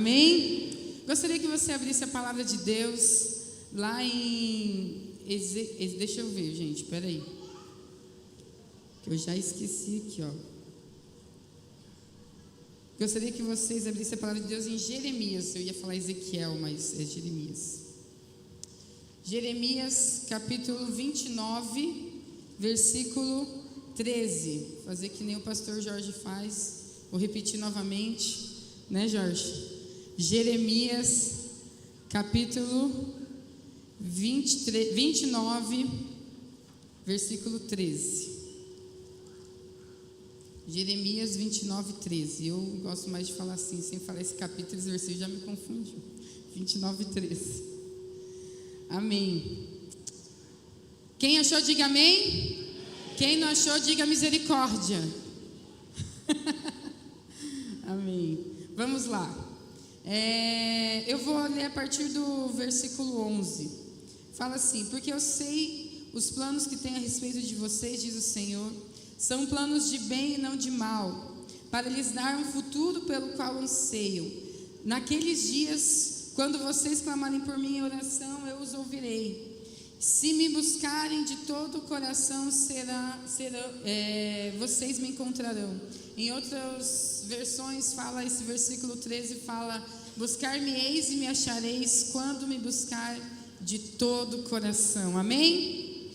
Amém? Gostaria que você abrisse a palavra de Deus lá em... Deixa eu ver, gente, espera aí. Que eu já esqueci aqui, ó. Gostaria que vocês abrissem a palavra de Deus em Jeremias. Eu ia falar Ezequiel, mas é Jeremias. Jeremias, capítulo 29, versículo 13. Vou fazer que nem o pastor Jorge faz. Vou repetir novamente, né, Jorge? Jeremias, capítulo 29, versículo 13. Jeremias 29, 13. Eu gosto mais de falar assim, sem falar esse capítulo, esse versículo já me confundiu. 29, 13. Amém. Quem achou, diga amém. Quem não achou, diga misericórdia. Amém. Vamos lá. Eu vou ler a partir do versículo 11. Fala assim: porque eu sei os planos que tenho a respeito de vocês, diz o Senhor, são planos de bem e não de mal, para lhes dar um futuro pelo qual anseiam. Naqueles dias, quando vocês clamarem por mim em oração, eu os ouvirei. Se me buscarem de todo o coração, vocês me encontrarão. Em outras versões fala, esse versículo 13 fala: buscar-me-eis e me achareis quando me buscar de todo o coração. Amém?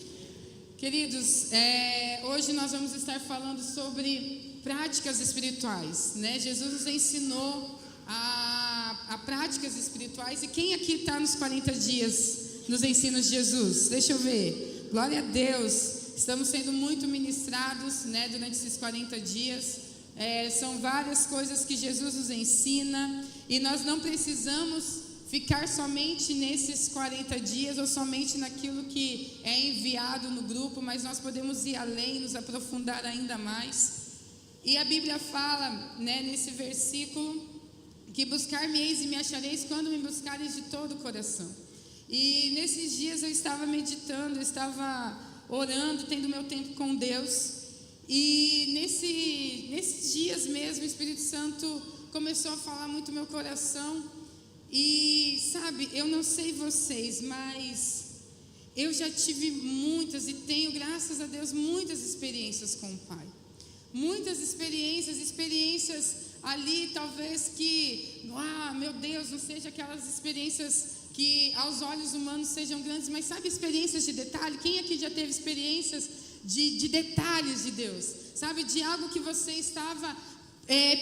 Queridos, hoje nós vamos estar falando sobre práticas espirituais, né? Jesus nos ensinou a práticas espirituais. E quem aqui está nos 40 dias nos ensinos de Jesus? Deixa eu ver. Glória a Deus. Estamos sendo muito ministrados, né, durante esses 40 dias. São várias coisas que Jesus nos ensina, e nós não precisamos ficar somente nesses 40 dias ou somente naquilo que é enviado no grupo, mas nós podemos ir além, nos aprofundar ainda mais. E a Bíblia fala, né, nesse versículo, que buscar-me-eis e me achareis quando me buscareis de todo o coração. E nesses dias eu estava meditando, eu estava orando, tendo meu tempo com Deus. E nesses dias mesmo, o Espírito Santo começou a falar muito no meu coração. E sabe, eu não sei vocês, mas eu já tive muitas, e tenho, graças a Deus, muitas experiências com o Pai. Muitas experiências ali, talvez que, meu Deus, não seja aquelas experiências que aos olhos humanos sejam grandes, mas sabe, experiências de detalhe? Quem aqui já teve experiências de detalhes de Deus? Sabe, de algo que você estava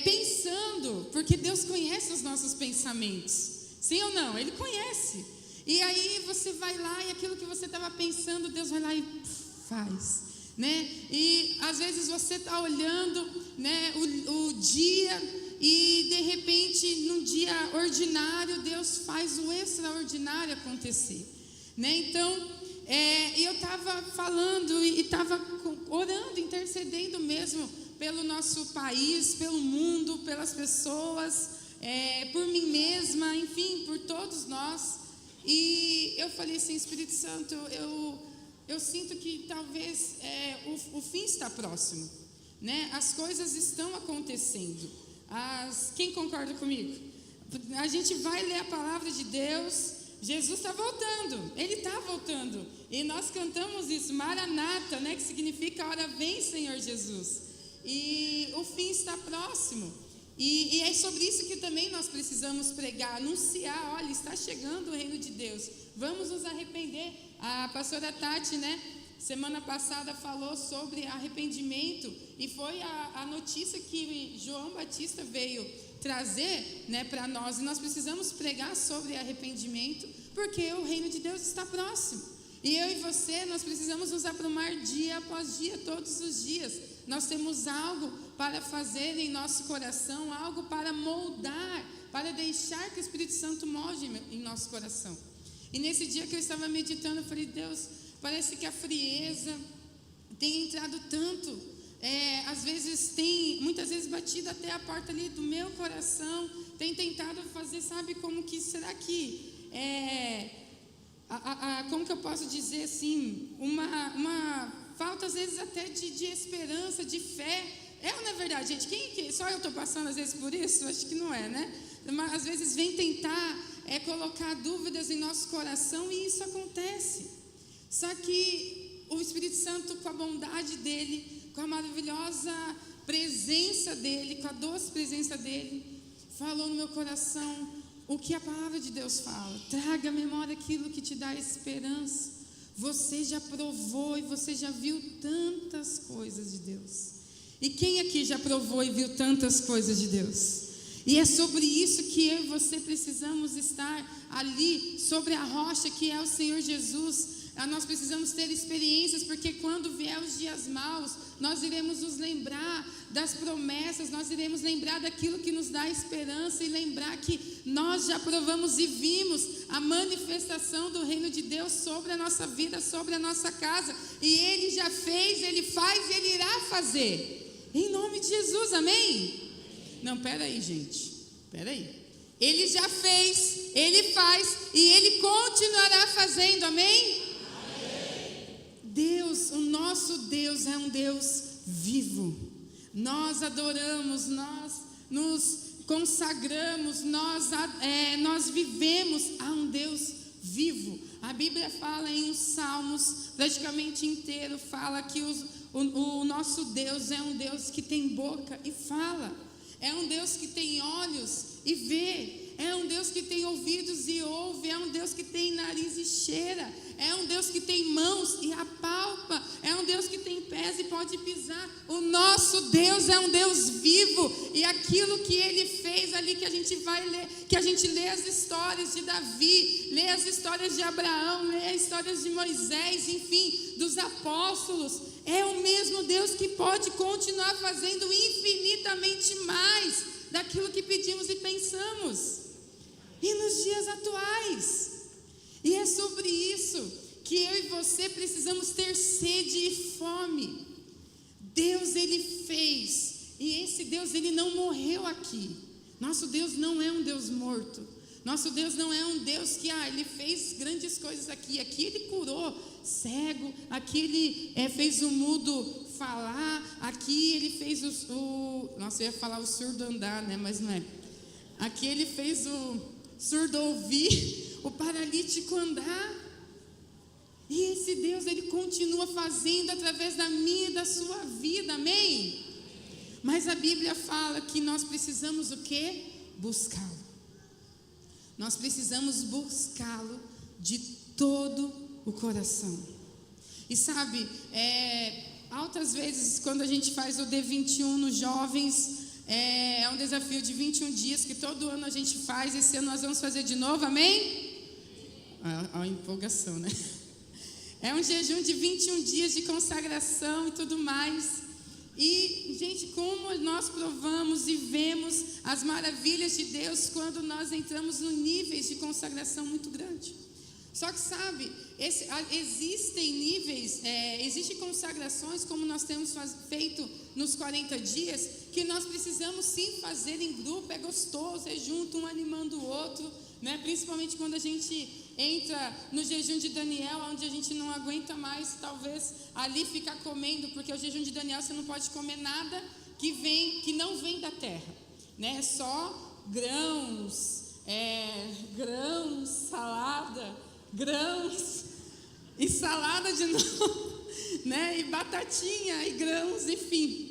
pensando, porque Deus conhece os nossos pensamentos, sim ou não? Ele conhece. E aí você vai lá e aquilo que você estava pensando, Deus vai lá e faz, né? E às vezes você está olhando, né, o dia, e de repente num dia ordinário Deus faz o extraordinário acontecer, né? Então eu estava falando e estava orando, intercedendo mesmo pelo nosso país, pelo mundo, pelas pessoas, por mim mesma, enfim, por todos nós. E eu falei assim: Espírito Santo, eu sinto que talvez o fim está próximo, né? As coisas estão acontecendo. Quem concorda comigo? A gente vai ler a palavra de Deus. Jesus está voltando, Ele está voltando. E nós cantamos isso, Maranata, né? Que significa hora vem, Senhor Jesus. E o fim está próximo. E é sobre isso que também nós precisamos pregar, anunciar: olha, está chegando o reino de Deus, vamos nos arrepender. A pastora Tati, né, semana passada falou sobre arrependimento, e foi a notícia que João Batista veio trazer, né, para nós. E nós precisamos pregar sobre arrependimento, porque o reino de Deus está próximo. E eu e você, nós precisamos nos aprumar dia após dia, todos os dias. Nós temos algo para fazer em nosso coração, algo para moldar, para deixar que o Espírito Santo molde em nosso coração. E nesse dia que eu estava meditando, eu falei: Deus, parece que a frieza tem entrado tanto, às vezes muitas vezes batido até a porta ali do meu coração, tem tentado fazer, sabe, como que, será que como que eu posso dizer assim, uma falta às vezes até de esperança, de fé. Ou não é verdade, gente? Só eu estou passando às vezes por isso? Acho que não é, né? às vezes vem tentar colocar dúvidas em nosso coração, e isso acontece. Só que o Espírito Santo, com a bondade dele, com a maravilhosa presença dele, com a doce presença dele, falou no meu coração o que a palavra de Deus fala. Traga à memória aquilo que te dá esperança. Você já provou e você já viu tantas coisas de Deus. E quem aqui já provou e viu tantas coisas de Deus? E é sobre isso que eu e você precisamos estar ali, sobre a rocha que é o Senhor Jesus. Nós precisamos ter experiências, porque quando vier os dias maus, nós iremos nos lembrar das promessas, nós iremos lembrar daquilo que nos dá esperança, e lembrar que nós já provamos e vimos a manifestação do reino de Deus sobre a nossa vida, sobre a nossa casa, e Ele já fez, Ele faz e Ele irá fazer, em nome de Jesus, amém? Não, peraí, gente, peraí. Ele já fez, Ele faz e Ele continuará fazendo, amém? Deus, o nosso Deus é um Deus vivo. Nós adoramos, nós nos consagramos, nós vivemos a um Deus vivo. A Bíblia fala em uns salmos, praticamente inteiro, fala que o nosso Deus é um Deus que tem boca e fala. É um Deus que tem olhos e vê. É um Deus que tem ouvidos e ouve. É um Deus que tem nariz e cheira. É um Deus que tem mãos e apalpa. É um Deus que tem pés e pode pisar. O nosso Deus é um Deus vivo. E aquilo que Ele fez ali, que a gente vai ler, que a gente lê as histórias de Davi, lê as histórias de Abraão, lê as histórias de Moisés, enfim, dos apóstolos. É o mesmo Deus que pode continuar fazendo infinitamente mais daquilo que pedimos e pensamos. E nos dias atuais. E é sobre isso que eu e você precisamos ter sede e fome. Deus, Ele fez. E esse Deus, Ele não morreu aqui. Nosso Deus não é um Deus morto. Nosso Deus não é um Deus que Ele fez grandes coisas aqui. Aqui Ele curou cego. Aqui Ele fez o mudo falar. Aqui Ele fez nossa, eu ia falar o surdo andar, né? Mas não é. Aqui Ele fez o surdo ouvir, o paralítico andar. E esse Deus, Ele continua fazendo através da minha e da sua vida, amém? Mas a Bíblia fala que nós precisamos o quê? Buscá-lo. Nós precisamos buscá-lo de todo o coração. E sabe, altas vezes quando a gente faz o D21 nos jovens, é um desafio de 21 dias que todo ano a gente faz. Esse ano nós vamos fazer de novo, amém? A empolgação, né? É um jejum de 21 dias de consagração e tudo mais. E, gente, como nós provamos e vemos as maravilhas de Deus quando nós entramos em níveis de consagração muito grande. Só que sabe, existem níveis, existem consagrações como nós temos feito nos 40 dias, que nós precisamos sim fazer em grupo, é gostoso, é junto, um animando o outro, né? Principalmente quando a gente entra no jejum de Daniel, onde a gente não aguenta mais, talvez, ali ficar comendo, porque o jejum de Daniel você não pode comer nada que não vem da terra, né? Só grãos, salada, grãos e salada de novo, né? E batatinha e grãos, enfim.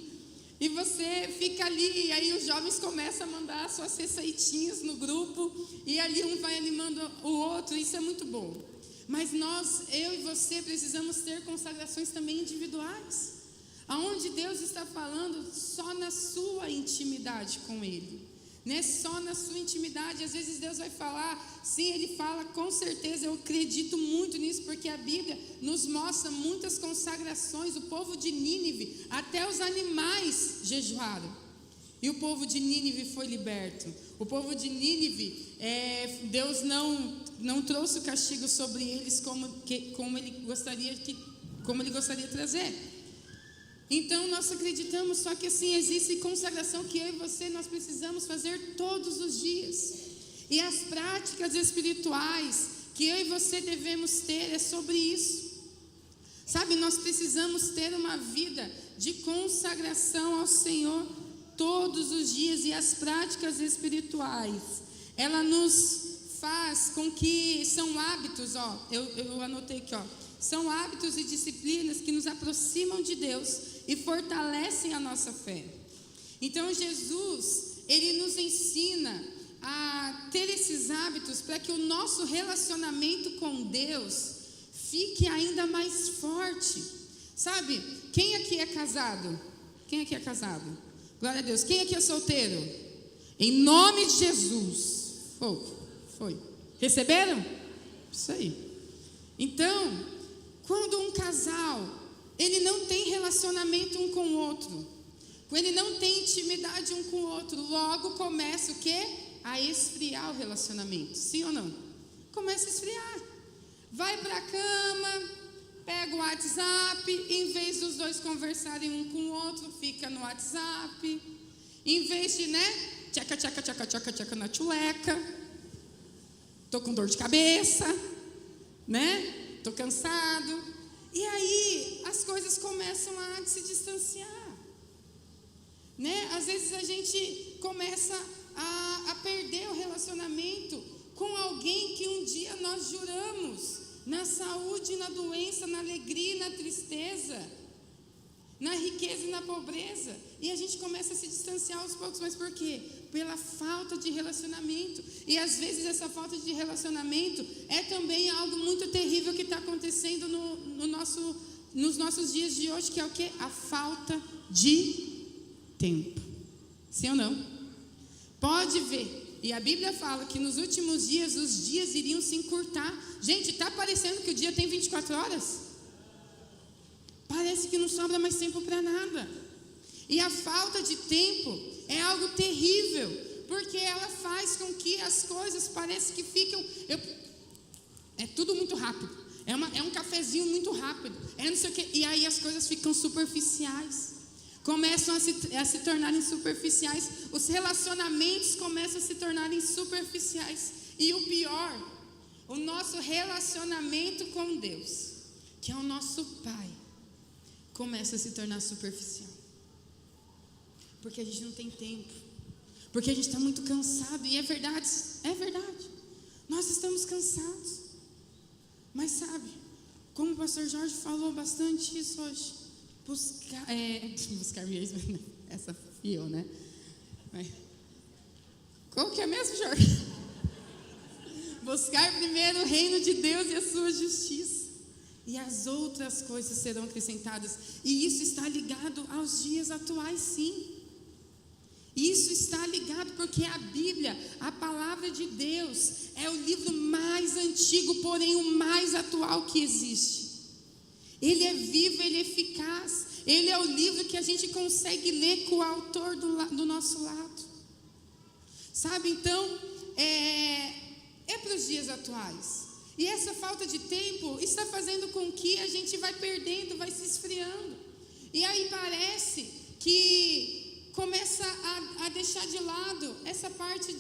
E você fica ali, e aí os jovens começam a mandar suas receitinhas no grupo, e ali um vai animando o outro, isso é muito bom. Mas eu e você precisamos ter consagrações também individuais, aonde Deus está falando só na sua intimidade com Ele, né? Só na sua intimidade. Às vezes Deus vai falar, sim, Ele fala, com certeza, eu acredito muito nisso, porque a Bíblia nos mostra muitas consagrações. O povo de Nínive, até os animais jejuaram, e o povo de Nínive foi liberto. O povo de Nínive, Deus não trouxe o castigo sobre eles como Ele gostaria de trazer. Então nós acreditamos, só que assim, existe consagração que eu e você, nós precisamos fazer todos os dias. E as práticas espirituais que eu e você devemos ter é sobre isso. Sabe, nós precisamos ter uma vida de consagração ao Senhor todos os dias. E as práticas espirituais ela nos faz com que são hábitos, eu anotei aqui, são hábitos e disciplinas que nos aproximam de Deus e fortalecem a nossa fé. Então Jesus, ele nos ensina a ter esses hábitos para que o nosso relacionamento com Deus fique ainda mais forte. Sabe, quem aqui é casado? Quem aqui é casado? Glória a Deus. Quem aqui é solteiro? Em nome de Jesus. Foi. Receberam? Isso aí. Então, quando um casal, ele não tem relacionamento um com o outro, quando ele não tem intimidade um com o outro, logo começa o quê? A esfriar o relacionamento. Sim ou não? Começa a esfriar. Vai para a cama, pega o WhatsApp, em vez dos dois conversarem um com o outro, fica no WhatsApp. Em vez de, tchaca na tchuleca. Tô com dor de cabeça, Tô cansado. E aí as coisas começam a se distanciar, Às vezes a gente começa a perder o relacionamento com alguém que um dia nós juramos, na saúde e na doença, na alegria e na tristeza, na riqueza e na pobreza, e a gente começa a se distanciar aos poucos. Mas por quê? Pela falta de relacionamento. E às vezes essa falta de relacionamento é também algo muito terrível que está acontecendo nos nossos dias de hoje, que é o quê? A falta de tempo. Sim ou não? Pode ver. E a Bíblia fala que nos últimos dias os dias iriam se encurtar. Gente, está parecendo que o dia tem 24 horas? Parece que não sobra mais tempo para nada. E a falta de tempo é algo terrível, porque ela faz com que as coisas parecem que ficam... É tudo muito rápido. É um cafezinho muito rápido. É não sei o quê. E aí as coisas ficam superficiais. Começam a se tornarem superficiais. Os relacionamentos começam a se tornarem superficiais. E o pior, o nosso relacionamento com Deus, que é o nosso Pai, começa a se tornar superficial. Porque a gente não tem tempo. Porque a gente está muito cansado. E é verdade. Nós estamos cansados. Mas sabe, como o pastor Jorge falou bastante isso hoje, buscar mesmo, essa fio, Qual que é mesmo, Jorge? Buscar primeiro o reino de Deus e a sua justiça, e as outras coisas serão acrescentadas. E isso está ligado aos dias atuais, sim. Isso está ligado porque a Bíblia, a palavra de Deus, é o livro mais antigo, porém o mais atual que existe. Ele é vivo, ele é eficaz. Ele é o livro que a gente consegue ler com o autor do nosso lado. Sabe, então, é para os dias atuais. E essa falta de tempo está fazendo com que a gente vai perdendo, vai se esfriando. E aí parece que começa a deixar de lado essa parte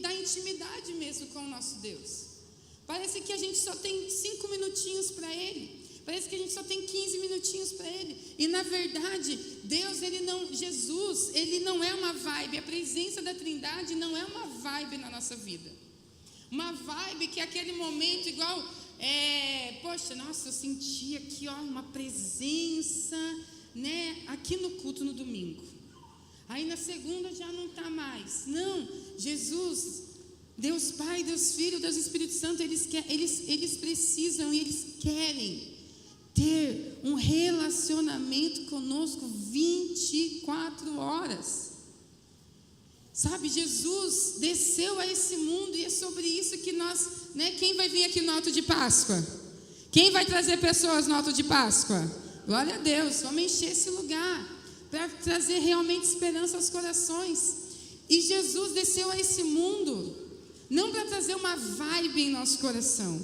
da intimidade mesmo com o nosso Deus. Parece que a gente só tem 5 minutinhos para Ele. Parece que a gente só tem 15 minutinhos para Ele. E na verdade, Jesus, Ele não é uma vibe. A presença da Trindade não é uma vibe na nossa vida. Uma vibe que é aquele momento igual, eu senti aqui, uma presença, aqui no culto no domingo. Aí na segunda já não está mais. Não, Jesus, Deus Pai, Deus Filho, Deus Espírito Santo, eles precisam e eles querem ter um relacionamento conosco 24 horas. Sabe, Jesus desceu a esse mundo e é sobre isso que nós, quem vai vir aqui no Alto de Páscoa? Quem vai trazer pessoas no Alto de Páscoa? Glória a Deus, vamos encher esse lugar para trazer realmente esperança aos corações. E Jesus desceu a esse mundo não para trazer uma vibe em nosso coração.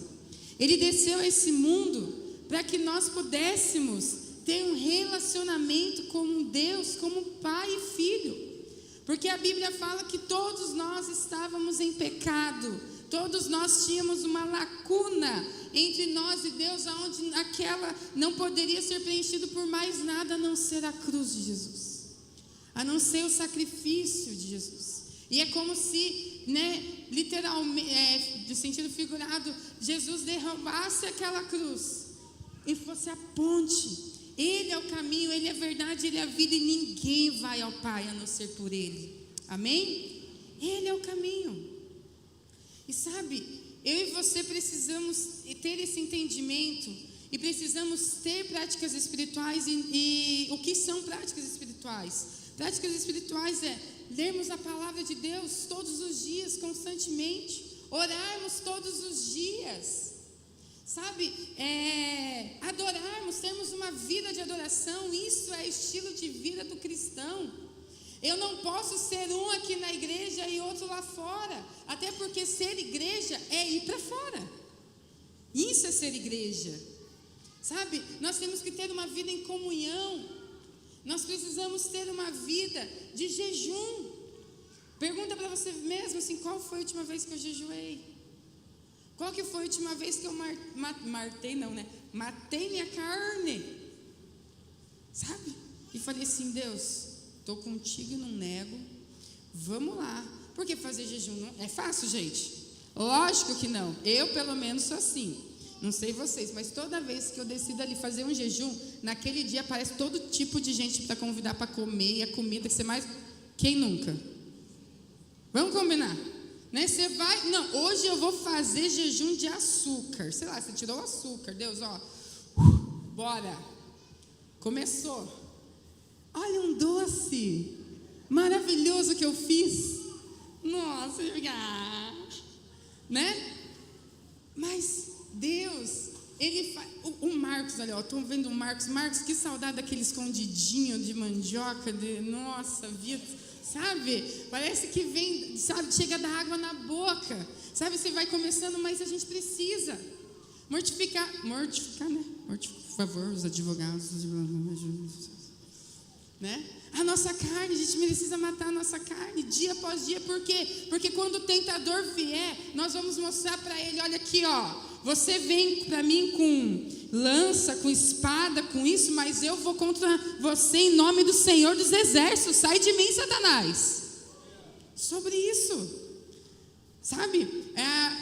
Ele desceu a esse mundo para que nós pudéssemos ter um relacionamento com Deus, como Pai e Filho. Porque a Bíblia fala que todos nós estávamos em pecado, todos nós tínhamos uma lacuna entre nós e Deus, onde aquela não poderia ser preenchido por mais nada a não ser a cruz de Jesus, a não ser o sacrifício de Jesus. E é como se, literalmente, de sentido figurado, Jesus derrubasse aquela cruz e fosse a ponte. Ele é o caminho, Ele é a verdade, Ele é a vida, e ninguém vai ao Pai a não ser por Ele. Amém? Ele é o caminho. E sabe, eu e você precisamos ter esse entendimento, e precisamos ter práticas espirituais. E o que são práticas espirituais? Práticas espirituais é lermos a palavra de Deus todos os dias, constantemente, orarmos todos os dias. Sabe, adorarmos, termos uma vida de adoração. Isso é estilo de vida do cristão. Eu não posso ser um aqui na igreja e outro lá fora, até porque ser igreja é ir para fora. Isso é ser igreja. Sabe, nós temos que ter uma vida em comunhão. Nós precisamos ter uma vida de jejum. Pergunta para você mesmo assim: qual foi a última vez que eu jejuei? Qual que foi a última vez que eu matei minha carne? Sabe? E falei assim: Deus, estou contigo e não nego. Vamos lá. Porque fazer jejum não é fácil, gente? Lógico que não. Eu pelo menos sou assim. Não sei vocês, mas toda vez que eu decido ali fazer um jejum, naquele dia aparece todo tipo de gente para convidar para comer, e a comida que você mais... Quem nunca? Vamos combinar? Né? Você vai... Não, hoje eu vou fazer jejum de açúcar. Sei lá, você tirou o açúcar. Deus, ó. Bora. Começou. Olha um doce maravilhoso que eu fiz. Nossa, né? Mas Deus, Ele faz... O Marcos, olha, estou vendo o Marcos. Marcos, que saudade daquele escondidinho de mandioca, nossa vida, sabe? Parece que vem, sabe, chega a dar água na boca, sabe? Você vai começando, mas a gente precisa mortificar, né? Por favor, os advogados, né? A nossa carne, a gente precisa matar a nossa carne dia após dia. Por quê? Porque quando o tentador vier, nós vamos mostrar para ele: olha aqui, ó, você vem para mim com lança, com espada, com isso, mas eu vou contra você em nome do Senhor dos Exércitos. Sai de mim, Satanás. Sobre isso, sabe?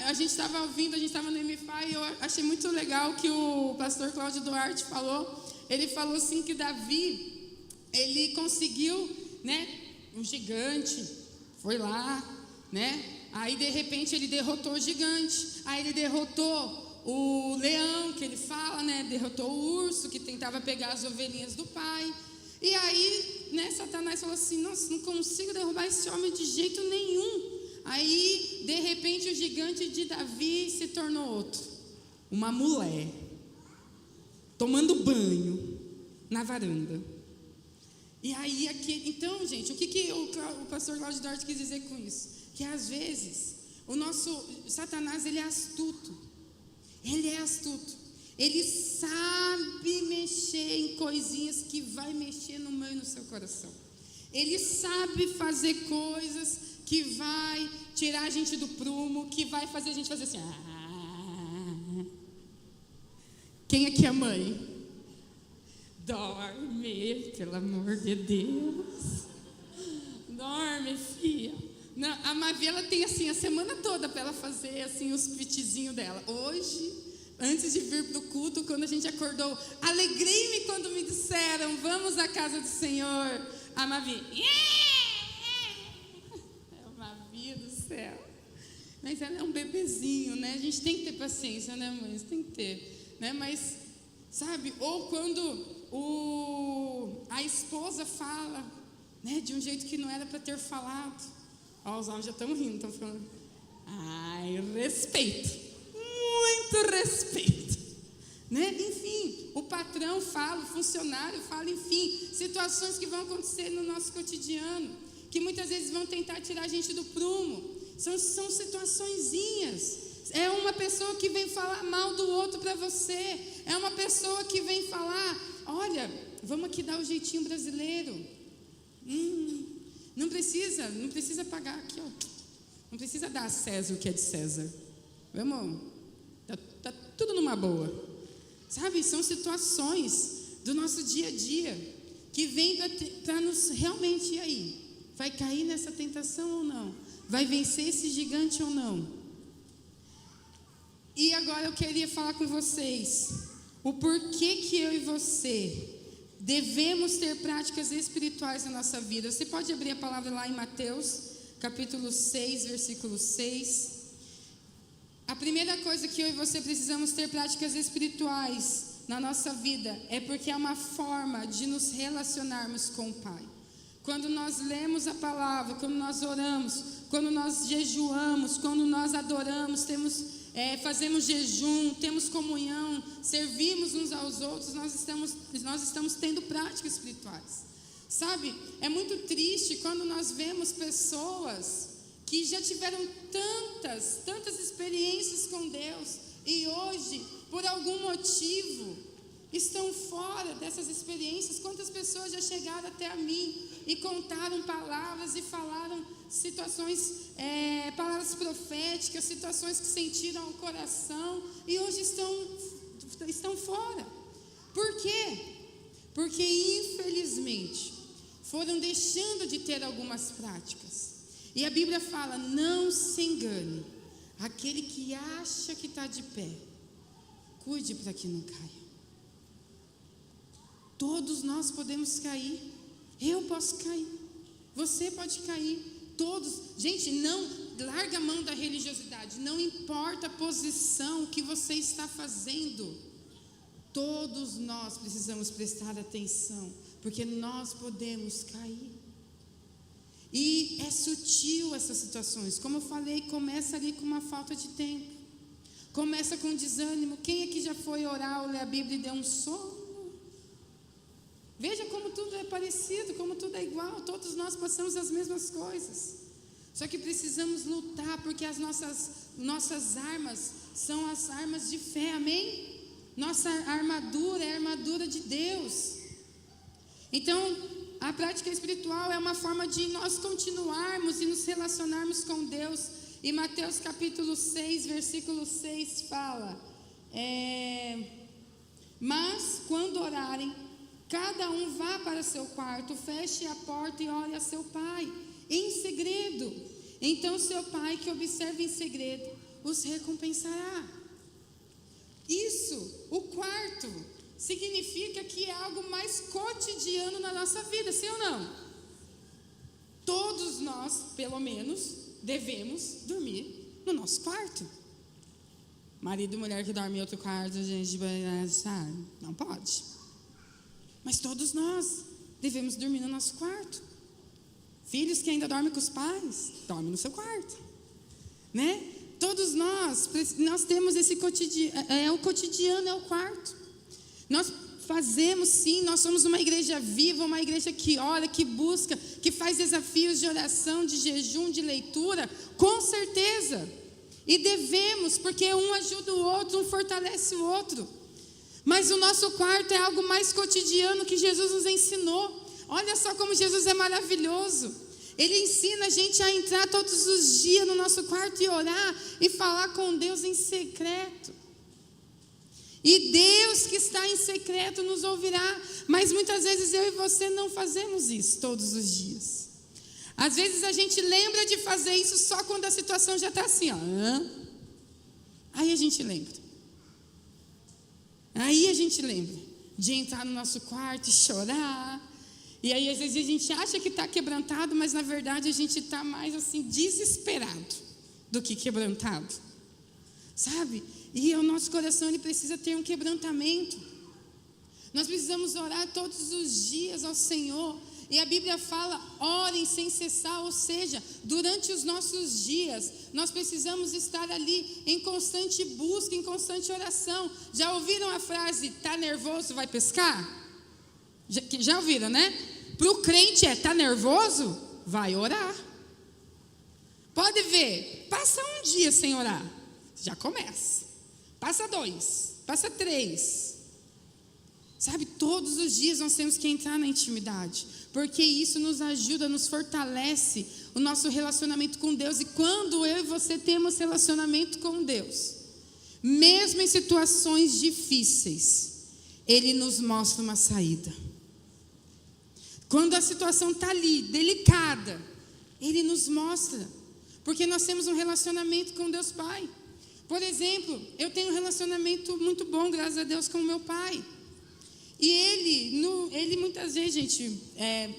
A gente estava ouvindo, a gente estava no MFI, e eu achei muito legal que o pastor Cláudio Duarte falou. Ele falou assim que Davi, ele conseguiu, né, um gigante, foi lá, né? Aí de repente ele derrotou o gigante. Aí ele derrotou o leão, que ele fala, né? Derrotou o urso que tentava pegar as ovelhinhas do pai. E aí, né, Satanás falou assim: nossa, não consigo derrubar esse homem de jeito nenhum. Aí de repente o gigante de Davi se tornou outro, uma mulher, tomando banho na varanda. E aí, então, gente, o que o pastor Cláudio Duarte quis dizer com isso? Que às vezes, o nosso Satanás, ele é astuto. Ele é astuto. Ele sabe mexer em coisinhas que vai mexer no meu e no seu coração. Ele sabe fazer coisas que vai tirar a gente do prumo, que vai fazer a gente fazer assim. Quem aqui é mãe? Dorme, pelo amor de Deus. Dorme, filha. Não, a Mavi, ela tem assim a semana toda para ela fazer assim os pitizinhos dela. Hoje, antes de vir para o culto, quando a gente acordou, alegrei-me quando me disseram: vamos à casa do Senhor. A Mavi, Mavi do céu. Mas ela é um bebezinho, né? A gente tem que ter paciência, né, mãe? Tem que ter, né? Mas, sabe, ou quando a esposa fala, né, de um jeito que não era para ter falado. Ó, os homens já estão rindo, estão falando. Ai, respeito, muito respeito, né? Enfim, o patrão fala, o funcionário fala, enfim, situações que vão acontecer no nosso cotidiano, que muitas vezes vão tentar tirar a gente do prumo. São situaçõezinhas. É uma pessoa que vem falar mal do outro para você. É uma pessoa que vem falar: olha, vamos aqui dar o jeitinho brasileiro. Não precisa pagar aqui, ó. Não precisa dar a César o que é de César. Vamos, tá tudo numa boa. Sabe, são situações do nosso dia a dia que vem para nos realmente, e aí? Vai cair nessa tentação ou não? vai vencer esse gigante ou não? E agora eu queria falar com vocês o porquê que eu e você devemos ter práticas espirituais na nossa vida. Você pode abrir a palavra lá em Mateus, capítulo 6, versículo 6. A primeira coisa que eu e você precisamos ter práticas espirituais na nossa vida é porque é uma forma de nos relacionarmos com o Pai. Quando nós lemos a palavra, quando nós oramos, quando nós jejuamos, quando nós adoramos, fazemos jejum, temos comunhão, servimos uns aos outros, nós estamos tendo práticas espirituais. Sabe, é muito triste quando nós vemos pessoas que já tiveram tantas experiências com Deus e hoje, por algum motivo, estão fora dessas experiências. Quantas pessoas já chegaram até a mim e contaram palavras e falaram situações, palavras proféticas, situações que sentiram o coração e hoje estão fora. Por quê? Porque infelizmente foram deixando de ter algumas práticas. E a Bíblia fala: não se engane, aquele que acha que está de pé, cuide para que não caia. Todos nós podemos cair. Eu posso cair, você pode cair, todos. Gente, não larga a mão da religiosidade. Não importa a posição que você está fazendo, todos nós precisamos prestar atenção, porque nós podemos cair. E é sutil essas situações. Como eu falei, começa ali com uma falta de tempo, começa com desânimo. Quem aqui já foi orar ou ler a Bíblia e deu um sono? Veja como tudo é parecido, como tudo é igual. Todos nós passamos as mesmas coisas. Só que precisamos lutar, porque as nossas armas são as armas de fé, amém? Nossa armadura é a armadura de Deus. Então, a prática espiritual é uma forma de nós continuarmos e nos relacionarmos com Deus. E Mateus capítulo 6, versículo 6 fala: mas quando orarem, cada um vá para seu quarto, feche a porta e ore a seu pai em segredo. Então seu pai que observa em segredo os recompensará. Isso, o quarto, significa que é algo mais cotidiano na nossa vida, sim ou não? Todos nós, pelo menos, devemos dormir no nosso quarto. Marido e mulher que dorme em outro quarto, gente, sabe? Não pode. Mas todos nós devemos dormir no nosso quarto. Filhos que ainda dormem com os pais, dormem no seu quarto, né? Todos nós temos esse cotidiano, o cotidiano é o quarto. Nós fazemos sim, nós somos uma igreja viva, uma igreja que ora, que busca, que faz desafios de oração, de jejum, de leitura, com certeza. E devemos, porque um ajuda o outro, um fortalece o outro. Mas o nosso quarto é algo mais cotidiano que Jesus nos ensinou. Olha só como Jesus é maravilhoso. Ele ensina a gente a entrar todos os dias no nosso quarto e orar e falar com Deus em secreto. E Deus que está em secreto nos ouvirá. Mas muitas vezes eu e você não fazemos isso todos os dias. Às vezes a gente lembra de fazer isso só quando a situação já está assim, ó. Aí a gente lembra. Aí a gente lembra de entrar no nosso quarto e chorar. E aí às vezes a gente acha que está quebrantado, mas na verdade a gente está mais assim desesperado do que quebrantado. Sabe? E o nosso coração ele precisa ter um quebrantamento. Nós precisamos orar todos os dias ao Senhor. E a Bíblia fala, orem sem cessar, ou seja, durante os nossos dias, nós precisamos estar ali em constante busca, em constante oração. Já ouviram a frase, tá nervoso, vai pescar? Já ouviram, né? Para o crente tá nervoso? Vai orar. Pode ver, passa um dia sem orar, já começa. Passa 2, passa 3. Sabe, todos os dias nós temos que entrar na intimidade, porque isso nos ajuda, nos fortalece o nosso relacionamento com Deus. E quando eu e você temos relacionamento com Deus, mesmo em situações difíceis, Ele nos mostra uma saída. Quando a situação está ali, delicada, Ele nos mostra. Porque nós temos um relacionamento com Deus Pai. Por exemplo, eu tenho um relacionamento muito bom, graças a Deus, com o meu pai. E ele muitas vezes, gente,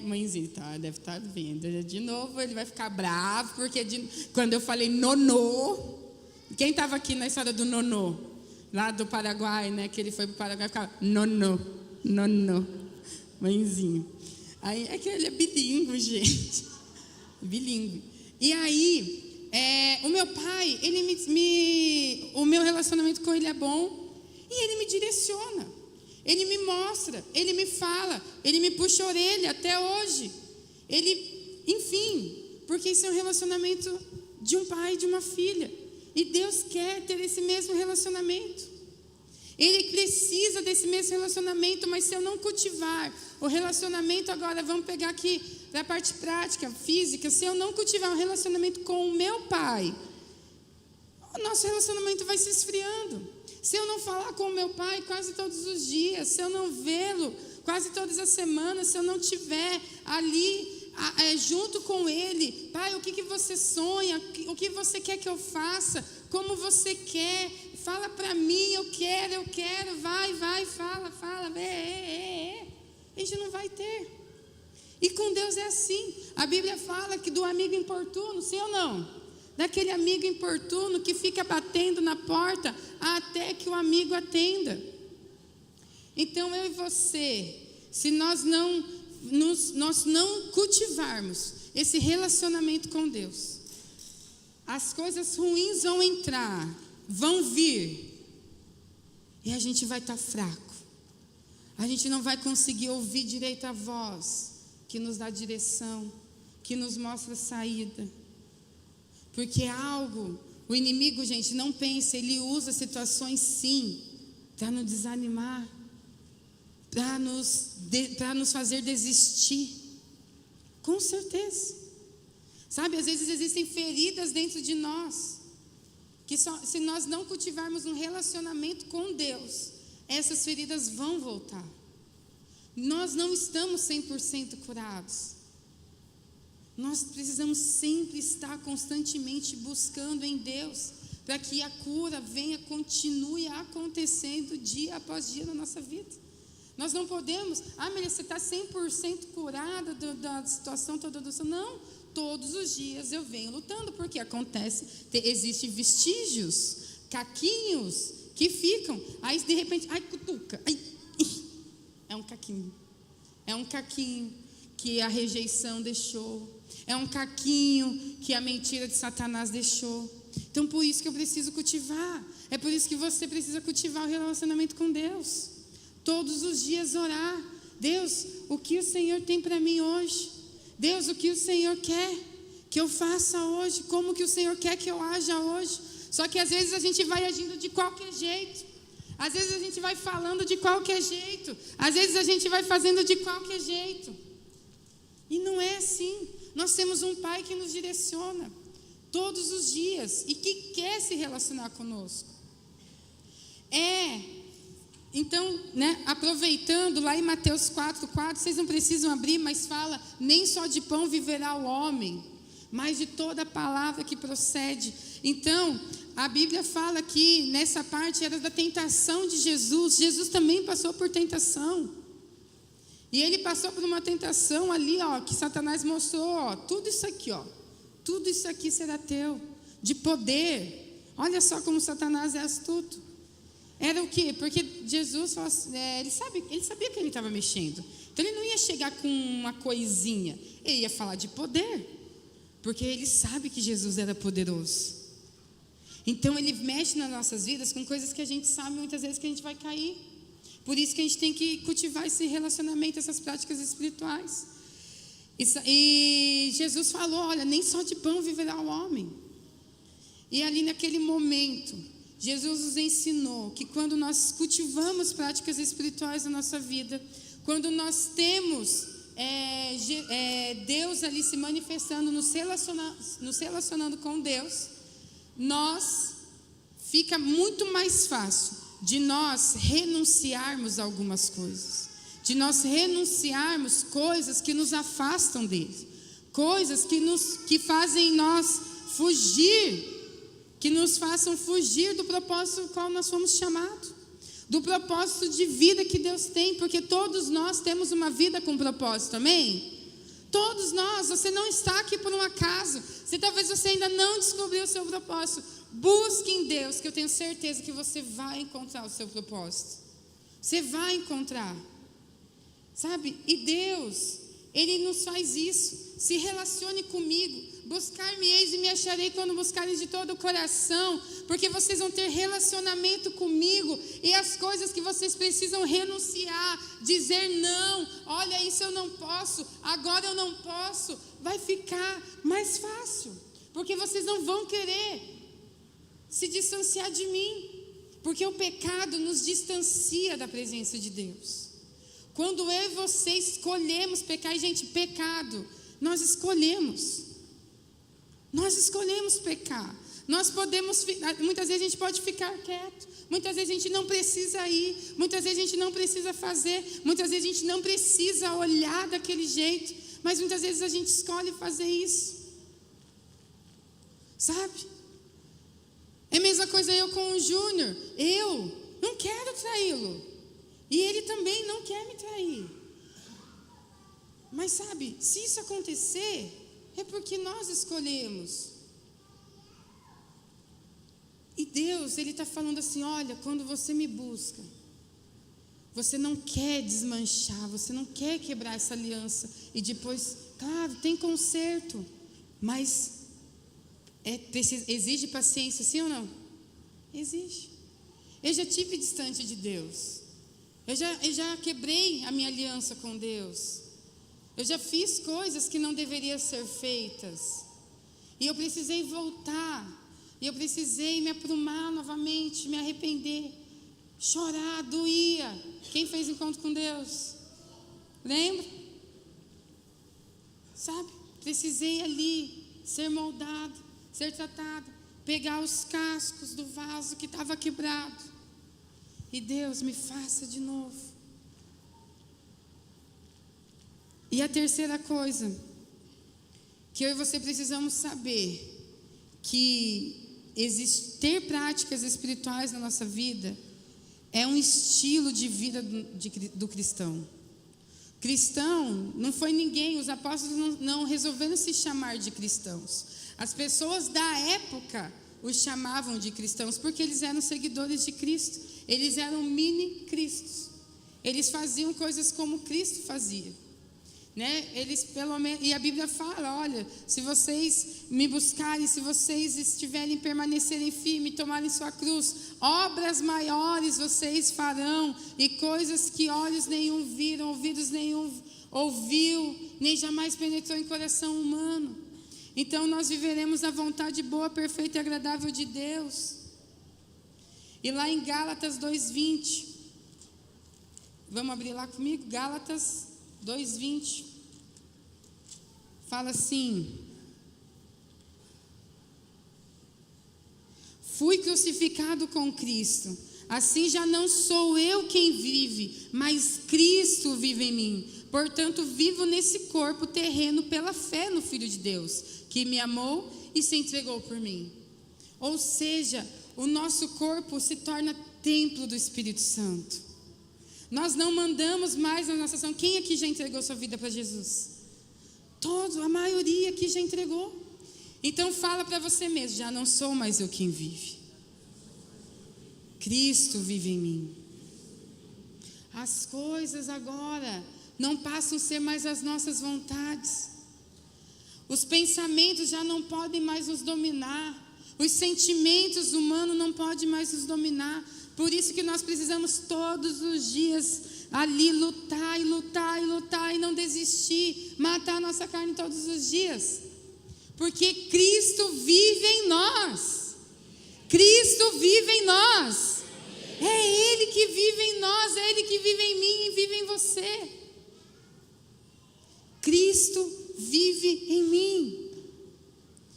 mãezinho, tá, deve estar vendo, de novo ele vai ficar bravo, porque quando eu falei nonô, quem estava aqui na história do nonô, lá do Paraguai, né, que ele foi para o Paraguai, ficava nonô, mãezinho. Aí, é que ele é bilíngue, gente, bilíngue. E aí, o meu pai, o meu relacionamento com ele é bom, e ele me direciona, ele me mostra, ele me fala, ele me puxa a orelha até hoje, enfim, porque isso é um relacionamento de um pai e de uma filha, e Deus quer ter esse mesmo relacionamento, Ele precisa desse mesmo relacionamento, mas se eu não cultivar o relacionamento, agora vamos pegar aqui da parte prática, física, se eu não cultivar um relacionamento com o meu pai, o nosso relacionamento vai se esfriando. Se eu não falar com o meu pai quase todos os dias, se eu não vê-lo quase todas as semanas, se eu não estiver ali junto com ele, pai, o que você sonha, o que você quer que eu faça, como você quer, fala para mim, eu quero, vai, fala, a gente não vai ter. E com Deus é assim, a Bíblia fala que do amigo importuno, sim ou não? Daquele amigo importuno que fica batendo na porta até que o amigo atenda. Então eu e você, se nós não cultivarmos esse relacionamento com Deus, as coisas ruins vão entrar, vão vir, e a gente vai estar fraco, a gente não vai conseguir ouvir direito a voz que nos dá direção, que nos mostra saída. Porque o inimigo, gente, não pensa, ele usa situações sim, para nos desanimar, para nos fazer desistir, com certeza. Sabe, às vezes existem feridas dentro de nós, que se nós não cultivarmos um relacionamento com Deus, essas feridas vão voltar. Nós não estamos 100% curados. Nós precisamos sempre estar constantemente buscando em Deus, para que a cura continue acontecendo dia após dia na nossa vida. Nós não podemos, Maria, você está 100% curada da situação toda do seu. Não, todos os dias eu venho lutando, porque existem vestígios, caquinhos que ficam, aí de repente, cutuca, é um caquinho que a rejeição deixou, é um caquinho que a mentira de Satanás deixou. Então por isso que eu preciso cultivar, é por isso que você precisa cultivar o relacionamento com Deus, todos os dias orar. Deus, o que o Senhor tem para mim hoje? Deus, o que o Senhor quer que eu faça hoje? Como que o Senhor quer que eu haja hoje? Só que às vezes a gente vai agindo de qualquer jeito, às vezes a gente vai falando de qualquer jeito, às vezes a gente vai fazendo de qualquer jeito, e não é assim. Nós temos um Pai que nos direciona todos os dias e que quer se relacionar conosco. Então, aproveitando lá em Mateus 4:4, vocês não precisam abrir, mas fala: nem só de pão viverá o homem, mas de toda a palavra que procede. Então, a Bíblia fala que nessa parte era da tentação de Jesus. Jesus também passou por tentação. E ele passou por uma tentação ali, que Satanás mostrou, tudo isso aqui será teu, de poder. Olha só como Satanás é astuto. Era o quê? Porque Jesus, ele sabia que ele estava mexendo. Então ele não ia chegar com uma coisinha, ele ia falar de poder, porque ele sabe que Jesus era poderoso. Então ele mexe nas nossas vidas com coisas que a gente sabe muitas vezes que a gente vai cair. Por isso que a gente tem que cultivar esse relacionamento, essas práticas espirituais. E Jesus falou: olha, nem só de pão viverá o homem. E ali naquele momento, Jesus nos ensinou que quando nós cultivamos práticas espirituais na nossa vida, quando nós temos Deus ali se manifestando, nos relacionando com Deus, fica muito mais fácil de nós renunciarmos a algumas coisas, de nós renunciarmos coisas que nos afastam dele, coisas que fazem nós fugir do propósito ao qual nós fomos chamados, do propósito de vida que Deus tem, porque todos nós temos uma vida com propósito, amém? Todos nós, você não está aqui por um acaso, talvez você ainda não descobriu o seu propósito, busque em Deus, que eu tenho certeza que você vai encontrar o seu propósito, você vai encontrar, sabe? E Deus, Ele nos faz isso, se relacione comigo, buscar-me-eis e me acharei quando buscareis de todo o coração, porque vocês vão ter relacionamento comigo, e as coisas que vocês precisam renunciar, dizer não, olha isso eu não posso, agora eu não posso, vai ficar mais fácil, porque vocês não vão querer se distanciar de mim, porque o pecado nos distancia da presença de Deus. Quando eu e você escolhemos pecar, e gente, pecado, nós escolhemos pecar. Nós podemos, muitas vezes a gente pode ficar quieto, muitas vezes a gente não precisa ir, muitas vezes a gente não precisa fazer, muitas vezes a gente não precisa olhar daquele jeito, mas muitas vezes a gente escolhe fazer isso, sabe? É a mesma coisa eu com o Júnior, eu não quero traí-lo, e ele também não quer me trair, mas sabe, se isso acontecer, é porque nós escolhemos. E Deus, Ele está falando assim, olha, quando você me busca, você não quer desmanchar, você não quer quebrar essa aliança, e depois, claro, tem conserto, mas exige paciência, sim ou não? Exige. Eu já estive distante de Deus, eu já quebrei a minha aliança com Deus, eu já fiz coisas que não deveriam ser feitas, e eu precisei voltar, e eu precisei me aprumar novamente, me arrepender, chorar, doía. Quem fez encontro com Deus? Lembra? Sabe? Precisei ali ser moldado, ser tratado, pegar os cascos do vaso que estava quebrado, e Deus me faça de novo. E a terceira coisa que eu e você precisamos saber, que ter práticas espirituais na nossa vida é um estilo de vida do cristão. Cristão não foi ninguém, os apóstolos não resolveram se chamar de cristãos. As pessoas da época os chamavam de cristãos porque eles eram seguidores de Cristo, eles eram mini-cristos, eles faziam coisas como Cristo fazia. Eles pelo menos, e a Bíblia fala, olha, se vocês me buscarem, se vocês estiverem, permanecerem firmes, tomarem sua cruz, obras maiores vocês farão, e coisas que olhos nenhum viram, ouvidos nenhum ouviu, nem jamais penetrou em coração humano. Então nós viveremos a vontade boa, perfeita e agradável de Deus. E lá em Gálatas 2:20, vamos abrir lá comigo? Gálatas 2:20, fala assim: fui crucificado com Cristo, assim já não sou eu quem vive, mas Cristo vive em mim. Portanto, vivo nesse corpo terreno pela fé no Filho de Deus, que me amou e se entregou por mim. Ou seja, o nosso corpo se torna templo do Espírito Santo. Nós não mandamos mais na nossa ação. Quem aqui já entregou sua vida para Jesus? Todos, a maioria aqui já entregou. Então fala para você mesmo, já não sou mais eu quem vive. Cristo vive em mim. As coisas agora não passam a ser mais as nossas vontades. Os pensamentos já não podem mais nos dominar. Os sentimentos humanos não podem mais nos dominar. Por isso que nós precisamos todos os dias ali lutar e não desistir, matar a nossa carne todos os dias, porque Cristo vive em nós. Cristo vive em nós. É Ele que vive em nós, é Ele que vive em mim e vive em você. Cristo vive em mim.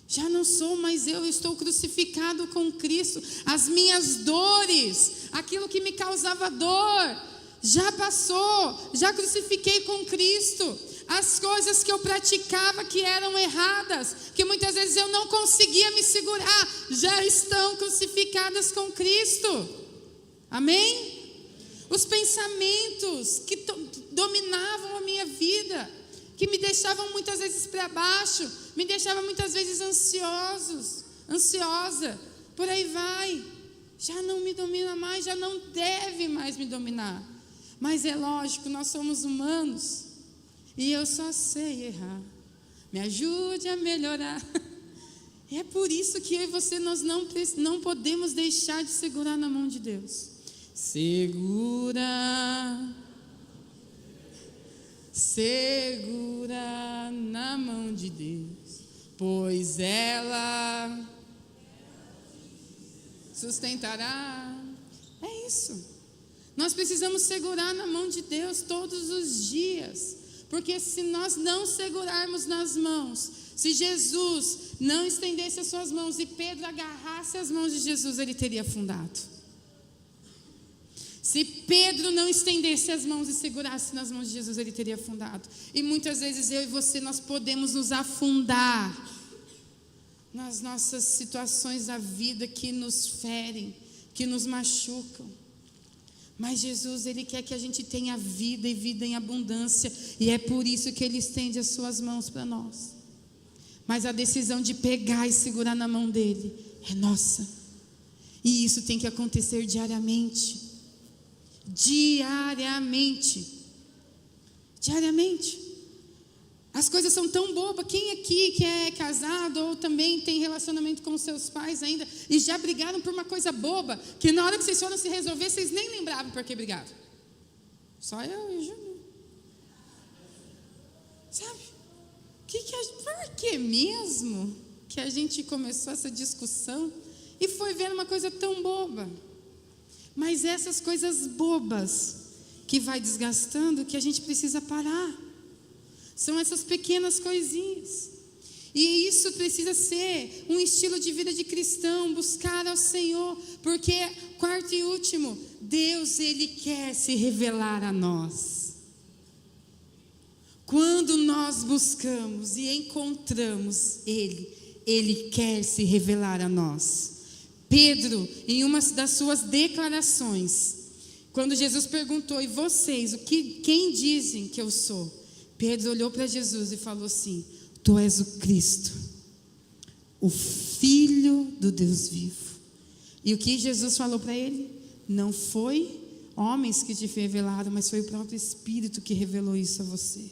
Já não sou mais eu estou crucificado com Cristo. As minhas dores, aquilo que me causava dor, já passou, já crucifiquei com Cristo. as coisas que eu praticava que eram erradas, que muitas vezes eu não conseguia me segurar, já estão crucificadas com Cristo. Amém? Os pensamentos que dominavam a minha vida, que me deixavam muitas vezes para baixo, me deixavam muitas vezes ansiosa, por aí vai. Já não me domina mais, já não deve mais me dominar. Mas é lógico, nós somos humanos e eu só sei errar. Me ajude a melhorar. E é por isso que eu e você, nós não podemos deixar de segurar na mão de Deus. Segura na mão de Deus, pois ela sustentará. É isso. Nós precisamos segurar na mão de Deus todos os dias, porque se nós não segurarmos nas mãos, se Jesus não estendesse as suas mãos e Pedro agarrasse as mãos de Jesus, ele teria afundado. Se Pedro não estendesse as mãos e segurasse nas mãos de Jesus, ele teria afundado. E muitas vezes eu e você, nós podemos nos afundar nas nossas situações da vida que nos ferem, que nos machucam. Mas Jesus, Ele quer que a gente tenha vida e vida em abundância. E é por isso que Ele estende as suas mãos para nós. Mas a decisão de pegar e segurar na mão dEle é nossa. E isso tem que acontecer diariamente. Diariamente. As coisas são tão bobas. Quem aqui que é casado ou também tem relacionamento com seus pais ainda e já brigaram por uma coisa boba, que na hora que vocês foram se resolver, vocês nem lembravam por que brigaram? Só eu e o Júnior. Sabe? Por que mesmo que a gente começou essa discussão e foi vendo uma coisa tão boba? Mas essas coisas bobas que vai desgastando, que a gente precisa parar. São essas pequenas coisinhas. E isso precisa ser um estilo de vida de cristão, buscar ao Senhor. Porque, quarto e último, Deus, Ele quer se revelar a nós. Quando nós buscamos e encontramos Ele quer se revelar a nós. Pedro, em uma das suas declarações, quando Jesus perguntou, e vocês, quem dizem que eu sou? Pedro olhou para Jesus e falou assim: tu és o Cristo, o Filho do Deus vivo. E o que Jesus falou para ele? Não foi homens que te revelaram, mas foi o próprio Espírito que revelou isso a você.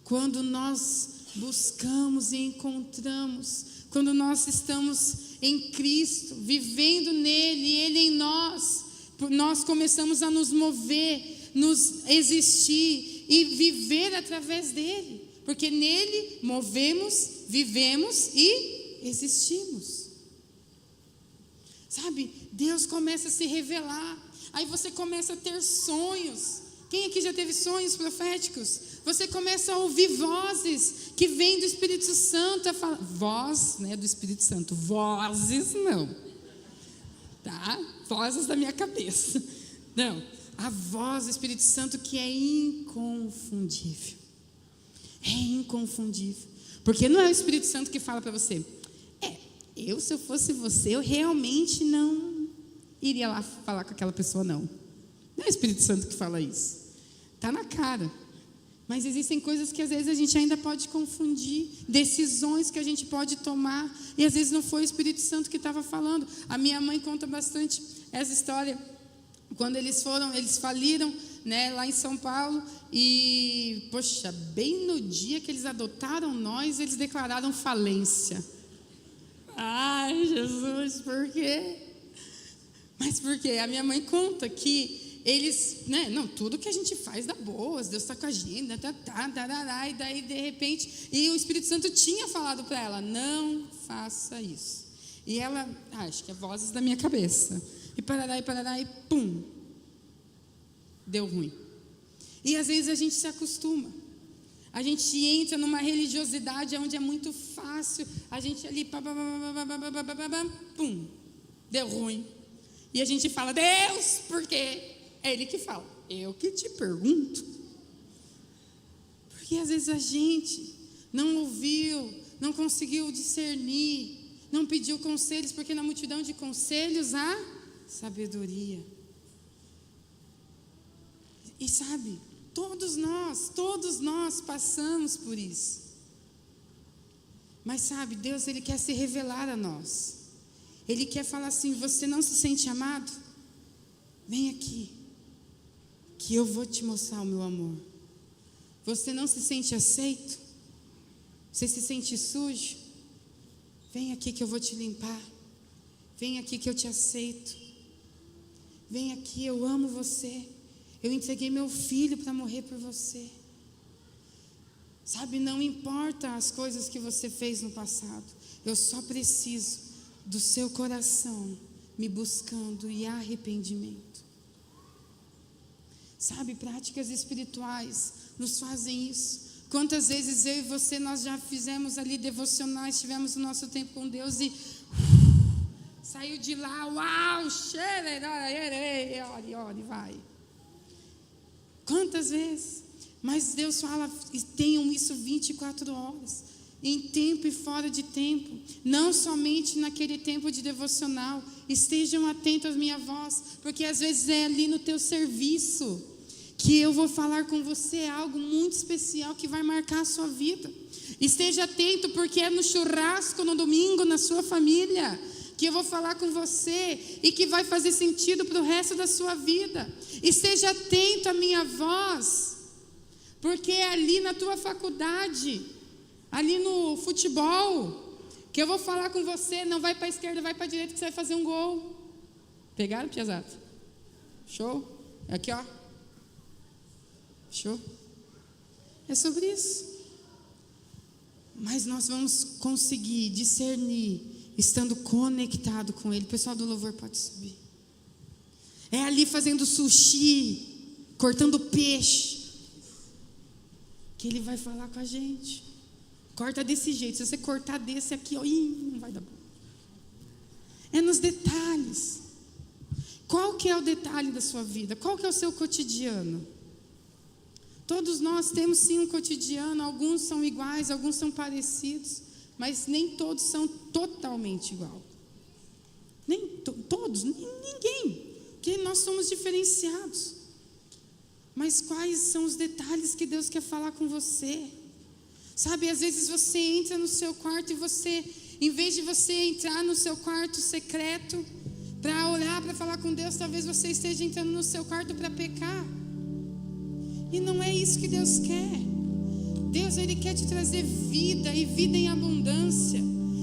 Quando nós buscamos e encontramos, quando nós estamos em Cristo, vivendo nele, e Ele em nós começamos a nos mover, nos existir e viver através dele, porque nele movemos, vivemos e existimos. Sabe, Deus começa a se revelar, aí você começa a ter sonhos. Quem aqui já teve sonhos proféticos? Você começa a ouvir vozes que vêm do Espírito Santo. Voz, né, do Espírito Santo. Vozes, não. Tá? Vozes da minha cabeça. Não. A voz do Espírito Santo que é inconfundível. É inconfundível. Porque não é o Espírito Santo que fala para você: se eu fosse você, eu realmente não iria lá falar com aquela pessoa, não. Não é o Espírito Santo que fala isso. Está na cara. Mas existem coisas que às vezes a gente ainda pode confundir, decisões que a gente pode tomar, e às vezes não foi o Espírito Santo que estava falando. A minha mãe conta bastante essa história. Quando eles faliram, né, lá em São Paulo, e, poxa, bem no dia que eles adotaram nós, eles declararam falência. Ai, Jesus, por quê? Mas por quê? A minha mãe conta que eles, né, não, tudo que a gente faz dá boas, Deus está com a gente, e daí de repente, e o Espírito Santo tinha falado para ela: não faça isso. E ela, acho que é vozes da minha cabeça, e parará, e pum, deu ruim. E às vezes a gente se acostuma, a gente entra numa religiosidade onde é muito fácil, a gente ali, pum, deu ruim. E a gente fala: Deus, por quê? É Ele que fala: eu que te pergunto. Por Porque às vezes a gente não ouviu, não conseguiu discernir, não pediu conselhos, porque na multidão de conselhos há sabedoria. E sabe, todos nós passamos por isso. Mas sabe, Deus, Ele quer se revelar a nós. Ele quer falar assim: você não se sente amado? Vem aqui, que eu vou te mostrar o meu amor. Você não se sente aceito? Você se sente sujo? Vem aqui que eu vou te limpar. Vem aqui que eu te aceito. Vem aqui, eu amo você. Eu entreguei meu filho para morrer por você. Sabe, não importa as coisas que você fez no passado. Eu só preciso do seu coração me buscando e arrependimento. Sabe, práticas espirituais nos fazem isso. Quantas vezes eu e você, nós já fizemos ali devocionais, tivemos o nosso tempo com Deus e saiu de lá, uau, ore, vai. Quantas vezes? Mas Deus fala, tenham isso 24 horas, em tempo e fora de tempo, não somente naquele tempo de devocional. Estejam atentos à minha voz, porque às vezes é ali no teu serviço que eu vou falar com você algo muito especial que vai marcar a sua vida. Esteja atento, porque é no churrasco no domingo, na sua família, que eu vou falar com você e que vai fazer sentido para o resto da sua vida. Esteja atento à minha voz, porque é ali na tua faculdade, ali no futebol, que eu vou falar com você. Não vai para a esquerda, vai para a direita, que você vai fazer um gol. Pegaram, piazada? Show? Aqui, ó. Show? É sobre isso. Mas nós vamos conseguir discernir estando conectado com Ele. O pessoal do louvor pode subir. É ali fazendo sushi, cortando peixe, que Ele vai falar com a gente. Corta desse jeito. Se você cortar desse aqui, ó, não vai dar bom. É nos detalhes. Qual que é o detalhe da sua vida? Qual que é o seu cotidiano? Todos nós temos sim um cotidiano. Alguns são iguais, alguns são parecidos, mas nem todos são totalmente igual. Nem todos, ninguém, porque nós somos diferenciados. Mas quais são os detalhes que Deus quer falar com você? Sabe, às vezes você entra no seu quarto e você, em vez de você entrar no seu quarto secreto para orar, para falar com Deus, talvez você esteja entrando no seu quarto para pecar. E não é isso que Deus quer. Deus, Ele quer te trazer vida e vida em abundância.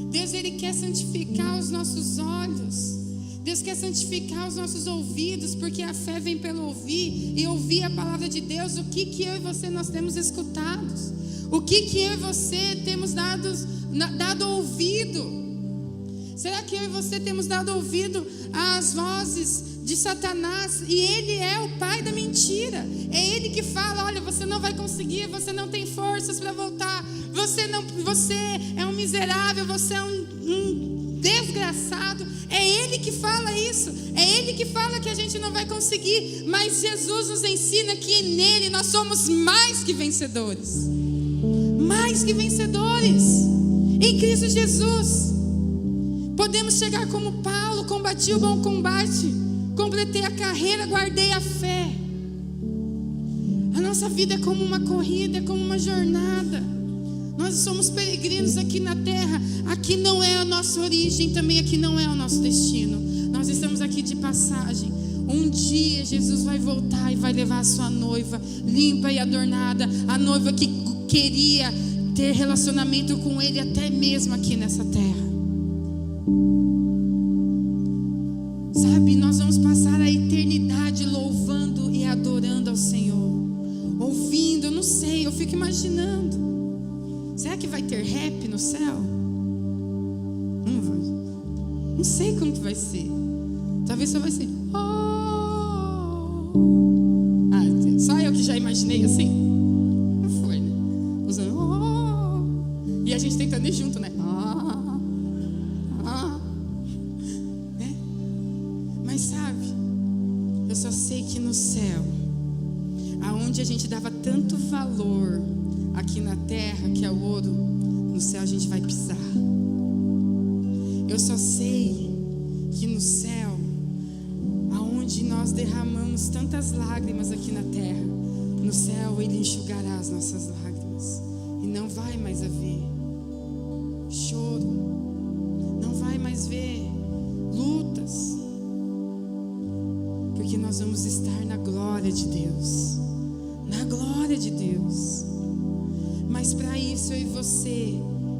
Deus, Ele quer santificar os nossos olhos. Deus quer santificar os nossos ouvidos, porque a fé vem pelo ouvir, e ouvir a palavra de Deus. O que eu e você nós temos escutado? O que eu e você temos dado ouvido? Será que eu e você temos dado ouvido às vozes de Satanás? E ele é o pai da mentira. É ele que fala: olha, você não vai conseguir, você não tem forças para voltar, você é um miserável, você é um desgraçado. É ele que fala isso. É ele que fala que a gente não vai conseguir. Mas Jesus nos ensina que nele nós somos mais que vencedores. Mais que vencedores em Cristo Jesus. Podemos chegar como Paulo: combati o bom combate, completei a carreira, guardei a fé. A nossa vida é como uma corrida, é como uma jornada. Nós somos peregrinos aqui na terra. Aqui não é a nossa origem, também aqui não é o nosso destino. Nós estamos aqui de passagem. Um dia Jesus vai voltar e vai levar a sua noiva limpa e adornada, a noiva que queria ter relacionamento com Ele até mesmo aqui nessa terra. Sabe, nós vamos passar a eternidade louvando e adorando ao Senhor, ouvindo. Eu não sei, eu fico imaginando. Será que vai ter rap no céu? Não sei como que vai ser. Talvez só vai ser só eu que já imaginei assim. Não foi, né? Usando e a gente tentando ir junto, né? Né? Mas sabe, eu só sei que no céu, aonde a gente dava tanto valor aqui na terra, que é o ouro, no céu a gente vai pisar. Eu só sei que no céu, aonde nós derramamos tantas lágrimas aqui na terra, no céu Ele enxugará as nossas lágrimas. E não vai mais haver choro, não vai mais ver lutas, porque nós vamos estar na glória de Deus. Na glória de Deus. Mas para isso eu e você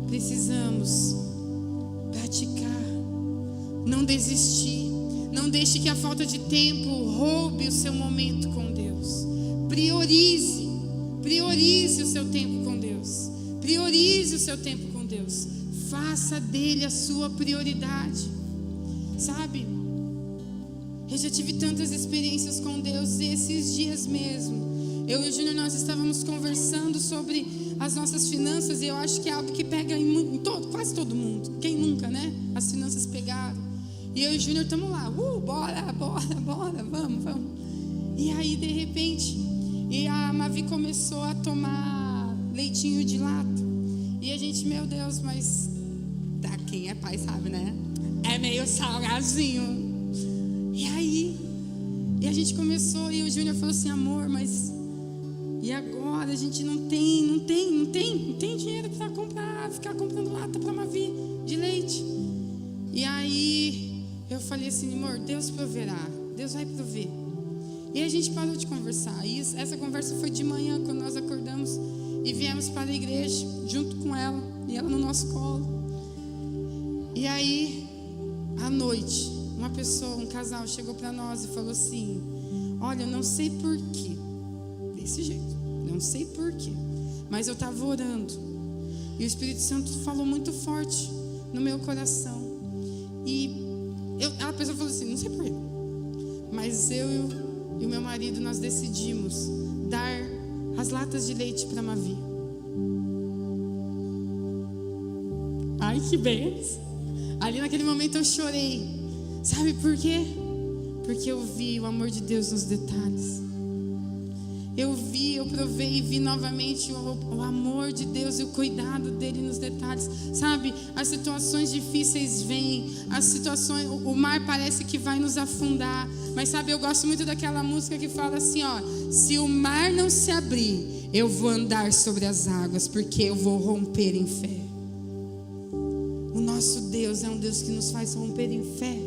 precisamos praticar, não desistir. Não deixe que a falta de tempo roube o seu momento com Deus. Priorize o seu tempo com Deus. Priorize o seu tempo com Deus. Faça dele a sua prioridade. Sabe? Eu já tive tantas experiências com Deus esses dias mesmo. Eu e o Júnior, nós estávamos conversando sobre as nossas finanças, e eu acho que é algo que pega em quase todo mundo. Quem nunca, né? As finanças pegaram. E eu e o Júnior estamos lá, bora, vamos. E aí, de repente, a Mavi começou a tomar leitinho de lata. E a gente, meu Deus, mas quem é pai sabe, né? É meio salgadinho. E aí, a gente começou, e o Júnior falou assim, amor, mas e agora? A gente não tem dinheiro para ficar comprando lata para Mavi de leite. E aí eu falei assim, amor, Deus proverá, Deus vai prover. E a gente parou de conversar. E essa conversa foi de manhã, quando nós acordamos e viemos para a igreja junto com ela, e ela no nosso colo. E aí, à noite, um casal chegou para nós e falou assim, olha, eu não sei porquê, desse jeito, não sei porquê, mas eu estava orando e o Espírito Santo falou muito forte no meu coração. E a pessoa falou assim, não sei porquê, mas eu e o meu marido, nós decidimos dar as latas de leite para Mavi. Ai, que bênção! Ali naquele momento eu chorei. Sabe por quê? Porque eu vi o amor de Deus nos detalhes. Eu provei e vi novamente o amor de Deus e o cuidado dele nos detalhes. Sabe, as situações difíceis vêm, o mar parece que vai nos afundar. Mas sabe, eu gosto muito daquela música que fala assim, ó, se o mar não se abrir, eu vou andar sobre as águas, porque eu vou romper em fé. O nosso Deus é um Deus que nos faz romper em fé.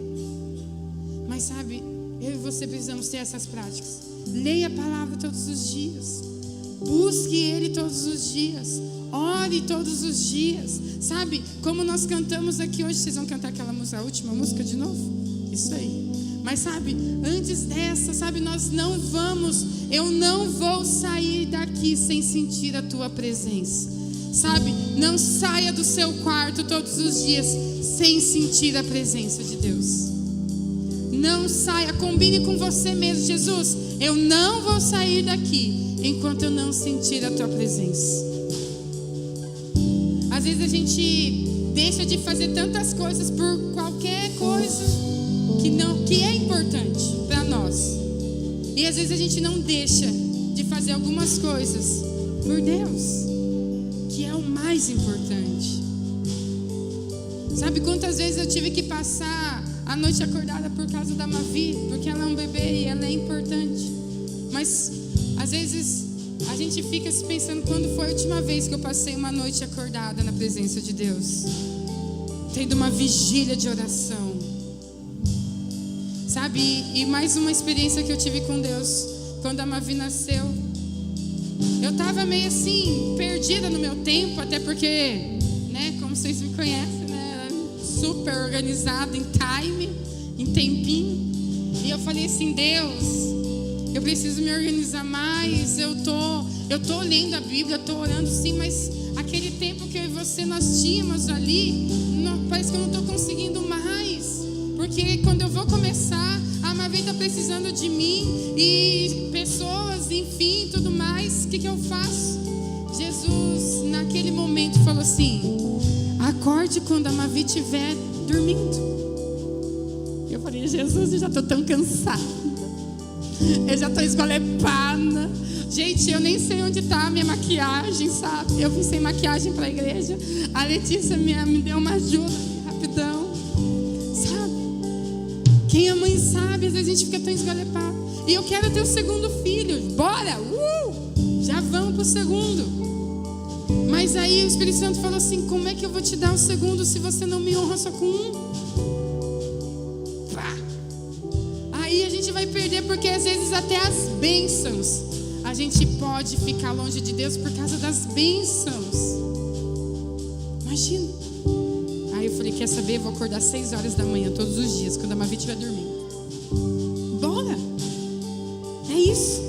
Mas sabe, eu e você precisamos ter essas práticas. Leia a palavra todos os dias. Busque Ele todos os dias. Ore todos os dias. Sabe, como nós cantamos aqui hoje. Vocês vão cantar aquela música, a última música de novo? Isso aí. Mas sabe, antes dessa, sabe, eu não vou sair daqui sem sentir a Tua presença. Sabe, não saia do seu quarto todos os dias sem sentir a presença de Deus. Não saia, combine com você mesmo, Jesus, eu não vou sair daqui enquanto eu não sentir a Tua presença. Às vezes a gente deixa de fazer tantas coisas por qualquer coisa que é importante para nós. E às vezes a gente não deixa de fazer algumas coisas por Deus, que é o mais importante. Sabe quantas vezes eu tive que passar a noite acordada por causa da Mavi, porque ela é um bebê e ela é importante. Mas às vezes a gente fica se pensando, quando foi a última vez que eu passei uma noite acordada na presença de Deus, tendo uma vigília de oração. Sabe, e mais uma experiência que eu tive com Deus, quando a Mavi nasceu. Eu estava meio assim, perdida no meu tempo, até porque, né, como vocês me conhecem, né, super organizado em time, em tempinho. E eu falei assim, Deus, eu preciso me organizar mais. Eu tô lendo a Bíblia, eu tô orando sim, mas aquele tempo que eu e você nós tínhamos ali, parece que eu não tô conseguindo mais. Porque quando eu vou começar, a Mavi está precisando de mim e pessoas, enfim, tudo mais. O que eu faço? Jesus, naquele momento, falou assim, acorde quando a Mavi estiver dormindo. Eu falei, Jesus, eu já estou tão cansada. Eu já tô esgolepada. Gente, eu nem sei onde tá a minha maquiagem, sabe? Eu vim sem maquiagem pra igreja. A Letícia me deu uma ajuda rapidão, sabe? Quem é mãe sabe, às vezes a gente fica tão esgolepada. E eu quero ter o segundo filho. Bora! Já vamos pro segundo. Mas aí o Espírito Santo falou assim: como é que eu vou te dar o segundo se você não me honra só com um? Pá. Aí a gente vai perder, porque às vezes até as bênçãos a gente pode ficar longe de Deus por causa das bênçãos. Imagina. Aí eu falei: quer saber? Eu vou acordar 6 horas da manhã todos os dias, quando a Mavi estiver dormindo. Bora! É isso.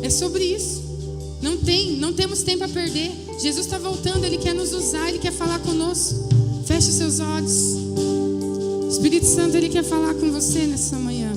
É sobre isso. Não temos tempo a perder. Jesus está voltando, Ele quer nos usar, Ele quer falar conosco. Feche os seus olhos. O Espírito Santo, Ele quer falar com você nessa manhã.